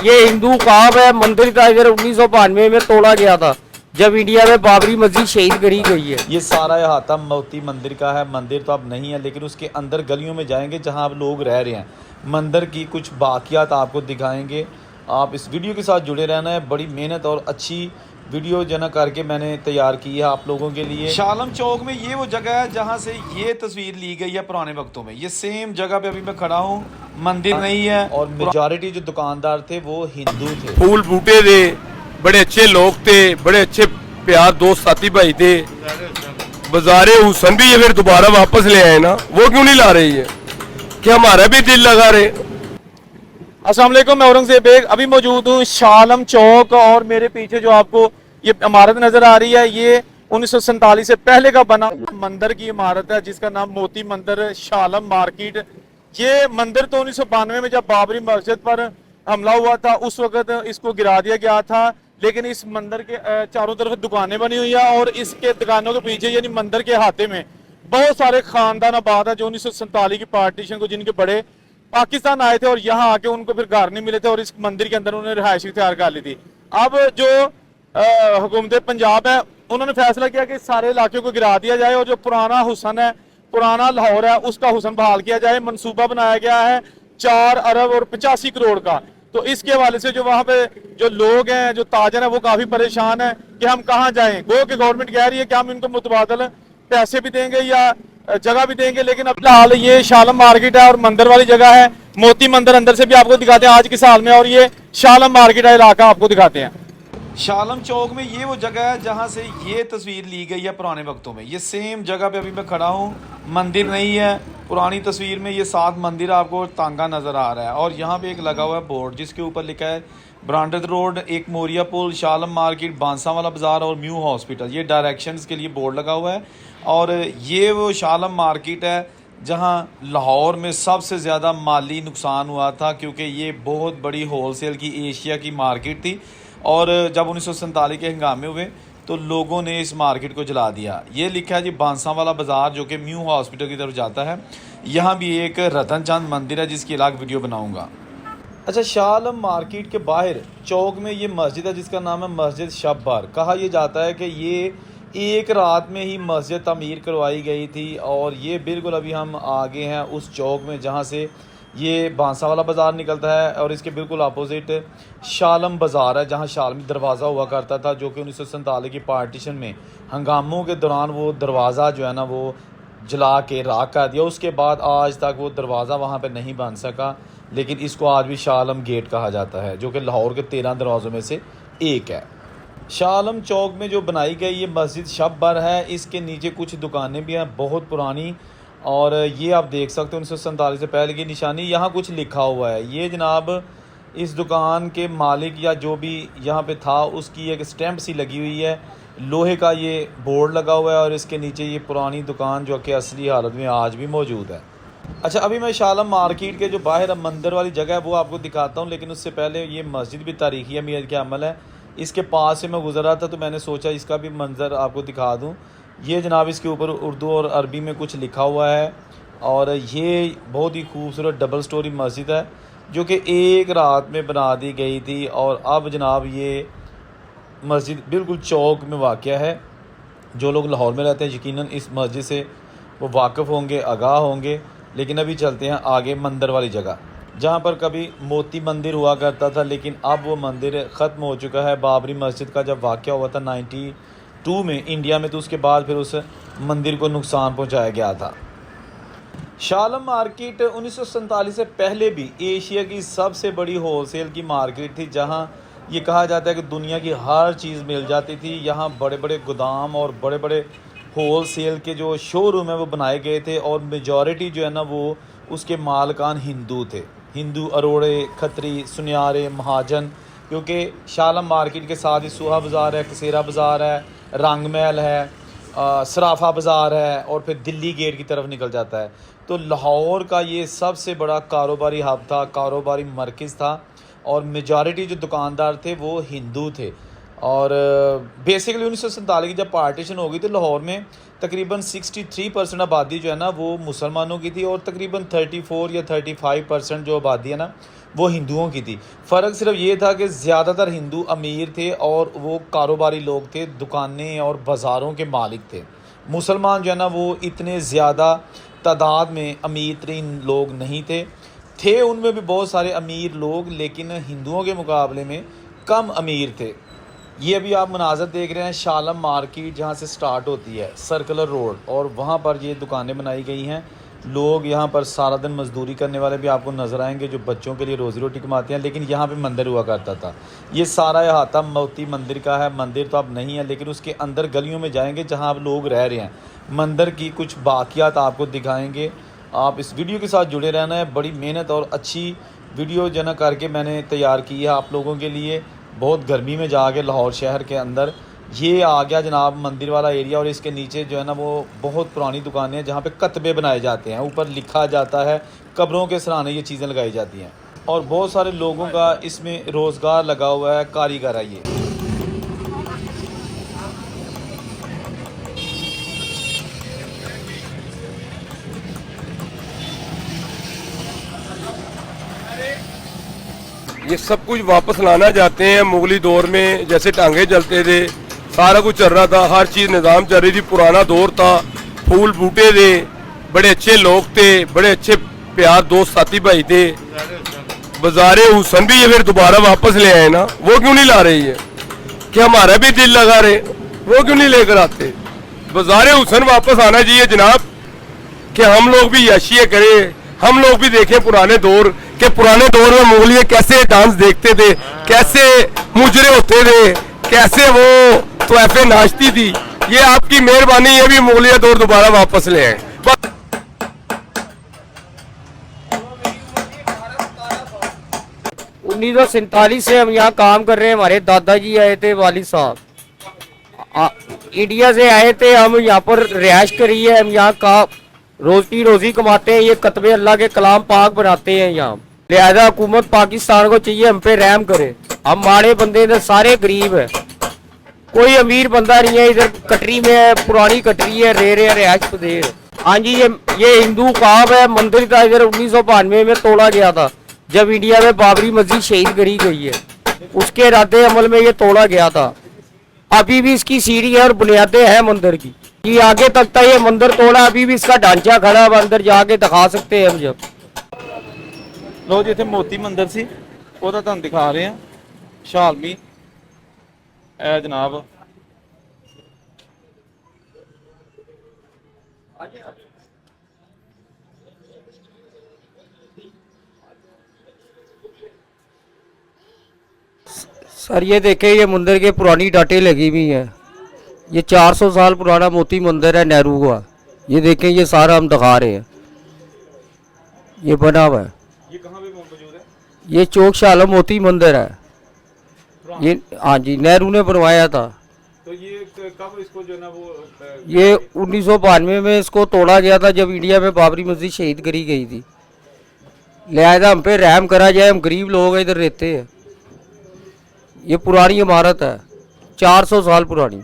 ये हिंदू काब है, मंदिर का इधर 1992 में तोड़ा गया था जब इंडिया में बाबरी मस्जिद शहीद करी गई है। ये सारा अहाता मोती मंदिर का है। मंदिर तो अब नहीं है, लेकिन उसके अंदर गलियों में जाएंगे जहां अब लोग रह रहे हैं। मंदिर की कुछ बाकियात आपको दिखाएंगे। आप इस वीडियो के साथ जुड़े रहना है। बड़ी मेहनत और अच्छी वीडियो जना करके मैंने तैयार की है आप लोगों के लिए। शालम चौक में ये वो जगह है जहाँ से ये तस्वीर ली गई है पुराने वक्तों में। ये सेम जगह पे अभी मैं खड़ा हूँ, मंदिर नहीं है। और मेजॉरिटी जो दुकानदार थे वो हिंदू थे। फूल बूटे थे, बड़े अच्छे लोग थे, बड़े अच्छे प्यार दोस्त साथी भाई थे। बाजारे हुसन भी ये फिर दोबारा वापस ले आए ना, वो क्यों नहीं ला रही है? क्या हमारा भी दिल लगा रहे। अस्सलाम वालेकुम, मैं औरंगजेब बेग अभी मौजूद हूँ शालम चौक। और मेरे पीछे जो आपको ये इमारत नजर आ रही है, ये 1947 से पहले का बना मंदिर की इमारत है जिसका नाम मोती मंदिर शालम मार्केट। ये मंदिर तो 1992 में जब बाबरी मस्जिद पर हमला हुआ था उस वक्त इसको गिरा दिया गया था, लेकिन इस मंदिर के चारों तरफ दुकानें बनी हुई है और इसके दुकानों के पीछे यानी मंदिर के हाथे में बहुत सारे खानदान आबाद है जो 1947 की पार्टीशन को जिनके बड़े पाकिस्तान आए थे और यहाँ आके उनको फिर घर नहीं मिले थे और इस मंदिर के अंदर उन्होंने रिहायश इख्तियार कर ली थी। अब जो हुकूमत पंजाब है उन्होंने फैसला किया कि सारे इलाके को गिरा दिया जाए और जो पुराना हुसन है, पुराना लाहौर है, उसका हुसन बहाल किया जाए। मनसूबा बनाया गया है 4 अरब और 85 करोड़ का। तो इसके हवाले से जो वहां पे जो लोग हैं, जो ताजर हैं, वो काफी परेशान है कि हम कहाँ जाएं। गो कि गवर्नमेंट कह रही है कि हम इनको मुतबादल पैसे भी देंगे या जगह भी देंगे, लेकिन अब फिलहाल ये शालम मार्केट है और मंदिर वाली जगह है। मोती मंदिर अंदर से भी आपको दिखाते हैं आज की साल में, और ये शालम मार्केट है इलाका आपको दिखाते हैं। शालम चौक में ये वो जगह है जहाँ से ये तस्वीर ली गई है पुराने वक्तों में। ये सेम जगह पे अभी मैं खड़ा हूँ, मंदिर नहीं है। पुरानी तस्वीर में ये 7 मंदिर आपको तांगा नज़र आ रहा है और यहाँ पे एक लगा हुआ है बोर्ड जिसके ऊपर लिखा है ब्रांडेड रोड, एक मोरिया पुल, शालम मार्केट, बांसावाला बाज़ार और म्यू हॉस्पिटल। ये डायरेक्शंस के लिए बोर्ड लगा हुआ है। और ये वो शालम मार्केट है जहाँ लाहौर में सबसे ज़्यादा माली नुकसान हुआ था, क्योंकि ये बहुत बड़ी होलसेल की एशिया की मार्केट थी। और जब 1947 के हंगामे हुए तो लोगों ने इस मार्केट को जला दिया। ये लिखा है जी बांसावाला बाज़ार जो कि म्यू हॉस्पिटल की तरफ जाता है। यहाँ भी एक रतन चंद मंदिर है जिसकी अलग वीडियो बनाऊँगा। अच्छा, शालम मार्केट के बाहर चौक में ये मस्जिद है जिसका नाम है मस्जिद शब्बार। कहा यह जाता है कि ये एक रात में ही मस्जिद तमीर करवाई गई थी। और ये बिल्कुल अभी हम आगे हैं उस चौक में जहाँ से ये बांसावाला बाज़ार निकलता है और इसके बिल्कुल अपोजिट शालम बाज़ार है जहाँ शालमी दरवाज़ा हुआ करता था, जो कि 1947 की पार्टीशन में हंगामों के दौरान वो दरवाज़ा जो है ना वो जला के राख कर दिया। उसके बाद आज तक वो दरवाज़ा वहाँ पे नहीं बन सका, लेकिन इसको आज भी शालम गेट कहा जाता है जो कि लाहौर के 13 दरवाज़ों में से एक है। शालम चौक में जो बनाई गई ये मस्जिद शब्बार है, इसके नीचे कुछ दुकानें भी हैं बहुत पुरानी। और ये आप देख सकते हो 1947 से पहले की निशानी। यहाँ कुछ लिखा हुआ है। ये जनाब इस दुकान के मालिक या जो भी यहाँ पे था उसकी एक स्टैंप सी लगी हुई है, लोहे का ये बोर्ड लगा हुआ है और इसके नीचे ये पुरानी दुकान जो कि असली हालत में आज भी मौजूद है। अच्छा, अभी मैं शालम मार्केट के जो बाहर मंदिर वाली जगह है वो आपको दिखाता हूँ, लेकिन उससे पहले ये मस्जिद भी तारीखी अहमियत का अमल है। इसके पास से मैं गुजर रहा था तो मैंने सोचा इसका भी मंजर आपको दिखा दूँ। ये जनाब इसके ऊपर उर्दू और अरबी में कुछ लिखा हुआ है और ये बहुत ही खूबसूरत डबल स्टोरी मस्जिद है जो कि एक रात में बना दी गई थी। और अब जनाब ये मस्जिद बिल्कुल चौक में वाक़या है। जो लोग लाहौर में रहते हैं यकीनन इस मस्जिद से वो वाकिफ़ होंगे, आगाह होंगे। लेकिन अभी चलते हैं आगे मंदिर वाली जगह जहाँ पर कभी मोती मंदिर हुआ करता था, लेकिन अब वो मंदिर ख़त्म हो चुका है। बाबरी मस्जिद का जब वाक़या हुआ था 92 में इंडिया में, तो उसके बाद फिर उस मंदिर को नुकसान पहुंचाया गया था। शालम मार्केट 1947 से पहले भी एशिया की सबसे बड़ी होलसेल की मार्केट थी, जहां ये कहा जाता है कि दुनिया की हर चीज़ मिल जाती थी। यहां बड़े बड़े गोदाम और बड़े बड़े होलसेल के जो शोरूम है वो बनाए गए थे और मेजॉरिटी जो है ना वो उसके मालकान हिंदू थे। हिंदू, अरोड़े, खत्री, सुनियारे, महाजन। क्योंकि शालम मार्केट के साथ ही सुहा बाज़ार है, कसेरा बाज़ार है, रंग महल है, सराफा बाज़ार है और फिर दिल्ली गेट की तरफ निकल जाता है। तो लाहौर का ये सबसे बड़ा कारोबारी हब था, कारोबारी मरकज़ था और मेजॉरिटी जो दुकानदार थे वो हिंदू थे। और बेसिकली 1947 की जब पार्टीशन हो गई तो लाहौर में तकरीबन 63% आबादी जो है ना वो मुसलमानों की थी और तकरीबन 34 या 35% जो आबादी है ना वो हिंदुओं की थी। फ़र्क सिर्फ ये था कि ज़्यादातर हिंदू अमीर थे और वो कारोबारी लोग थे, दुकानें और बाज़ारों के मालिक थे। मुसलमान जो है ना वो इतने ज़्यादा तादाद में अमीर तरीन लोग नहीं थे उनमें भी बहुत सारे अमीर लोग, लेकिन हिंदुओं के मुकाबले में कम अमीर थे। ये अभी आप मनाज़र देख रहे हैं शालम मार्केट, जहाँ से स्टार्ट होती है सर्कुलर रोड, और वहाँ पर ये दुकानें बनाई गई हैं। लोग यहाँ पर सारा दिन मजदूरी करने वाले भी आपको नज़र आएंगे जो बच्चों के लिए रोज़ी रोटी कमाते हैं। लेकिन यहाँ पे मंदिर हुआ करता था। ये सारा अहाता मोती मंदिर का है। मंदिर तो अब नहीं है, लेकिन उसके अंदर गलियों में जाएंगे जहाँ अब लोग रह रहे हैं। मंदिर की कुछ बाकियात आपको दिखाएंगे। आप इस वीडियो के साथ जुड़े रहना है। बड़ी मेहनत और अच्छी वीडियो जो ना करके मैंने तैयार की है आप लोगों के लिए। बहुत गर्मी में जाके लाहौर शहर के अंदर ये आ गया जनाब मंदिर वाला एरिया, और इसके नीचे जो है ना वो बहुत पुरानी दुकानें हैं जहाँ पे कतबे बनाए जाते हैं। ऊपर लिखा जाता है, कब्रों के सराहने ये चीज़ें लगाई जाती हैं, और बहुत सारे लोगों का इसमें रोज़गार लगा हुआ है। कारीगर है ये। ये सब कुछ वापस लाना चाहते हैं। मुगली दौर में जैसे टांगे चलते थे, सारा कुछ चल रहा था, हर चीज़ निज़ाम चल रही थी। पुराना दौर था, फूल बूटे थे, बड़े अच्छे लोग थे, बड़े अच्छे प्यार दोस्त साथी भाई थे। बाज़ारे हुसन भी ये फिर दोबारा वापस ले आए ना, वो क्यों नहीं ला रही है? कि हमारा भी दिल लगा रहे, वो क्यों नहीं लेकर आते? बाज़ारे हुसन वापस आना चाहिए जनाब, कि हम लोग भी याशिया करें, हम लोग भी देखें पुराने दौर के। पुराने दौर में मुगलिये कैसे डांस देखते थे, कैसे मुजरे होते थे, कैसे वो तोहफे नाचती थी। ये आपकी मेहरबानी, ये भी मुगलिया दौर दोबारा वापस ले आए। 1947 से हम यहाँ काम कर रहे हैं। हमारे दादाजी आए थे, वालिद साहब इंडिया से आए थे। हम यहाँ पर रिहाइश करी है, हम यहाँ का रोजी कमाते हैं। ये कतबे अल्लाह के कलाम पाक बनाते हैं यहाँ। लिहाजा हुकूमत पाकिस्तान को चाहिए हम पे रहम करे। हम माड़े बंदे ने, सारे गरीब है, कोई अमीर बंदा नहीं है। इधर कटरी में है, पुरानी कटरी है, रिहाइश पदेर। हाँ जी, ये हिंदू ख्वाब है। मंदिर था इधर 1992 में तोड़ा गया था, जब इंडिया में बाबरी मस्जिद शहीद करी गई है। उसके रद्द अमल में ये तोड़ा गया था। अभी भी इसकी सीढ़ी है और बुनियादें हैं मंदिर की। ये आगे तक था ये मंदिर तोड़ा, अभी भी इसका ढांचा खड़ा है। अंदर जाके दिखा सकते हैं हम। जब लो जी इतने मोती मंदिर सी ਉਹਦਾ ਤੁਹਾਨੂੰ दिखा रहे हैं। शालमी ए जनाब, सर ये देखें, ये मंदिर के पुरानी डाटे लगी हुई हैं। ये 400 साल पुराना मोती मंदिर है नेहरू का। ये देखें, ये सारा हम दिखा रहे हैं। ये बना हुआ है। ये कहाँ पे मौजूद है? ये चौक शालम मोती मंदिर है। ये हाँ जी, नेहरू ने बनवाया था। तो ये कब इसको जो है ना वो ये 1992 में इसको तोड़ा गया था, जब इंडिया में बाबरी मस्जिद शहीद करी गई थी। लिहाजा हम पे रहम करा जाए, हम गरीब लोग इधर रहते हैं। ये पुरानी इमारत है, 400 साल पुरानी।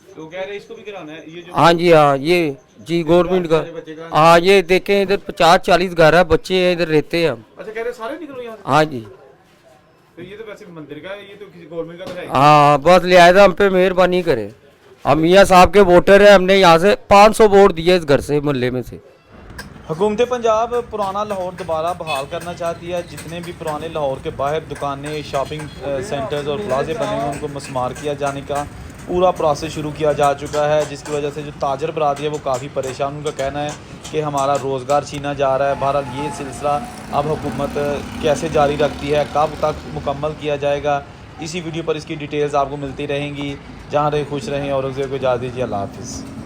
तो कह रहे इसको भी गिराना है ये जो? हाँ जी, हाँ ये जी गवर्नमेंट का। हाँ ये देखें, इधर 50-40 घर है, बच्चे हैं, इधर रहते हैं हम। अच्छा, कह रहे सारे निकलो यहाँ? हाँ जी। तो ये तो वैसे मंदिर का है, ये तो किसी गवर्नमेंट का तो है। हाँ बस लिहाजा हम पे मेहरबानी करें। हम मियाँ साहब के वोटर हैं, हमने यहाँ से 500 वोट दिए इस घर से, मोहल्ले में से। हुकूमत पंजाब पुराना लाहौर दोबारा बहाल करना चाहती है। जितने भी पुराने लाहौर के बाहर दुकानें, शॉपिंग सेंटर्स और प्लाजे बने हैं, उनको मस्मार किया जाने का पूरा प्रोसेस शुरू किया जा चुका है, जिसकी वजह से जो ताजर बरादरी है वो काफ़ी परेशान। उनका कहना है कि हमारा रोज़गार छीना जा रहा है। बहरहाल ये सिलसिला अब हुकूमत कैसे जारी रखती है, कब तक मुकम्मल किया जाएगा, इसी वीडियो पर इसकी डिटेल्स आपको मिलती रहेंगी। जहाँ रहे खुश रहें। औरंगज़ेब को इजाज़त दीजिए। अल्लाह हाफ़िज़।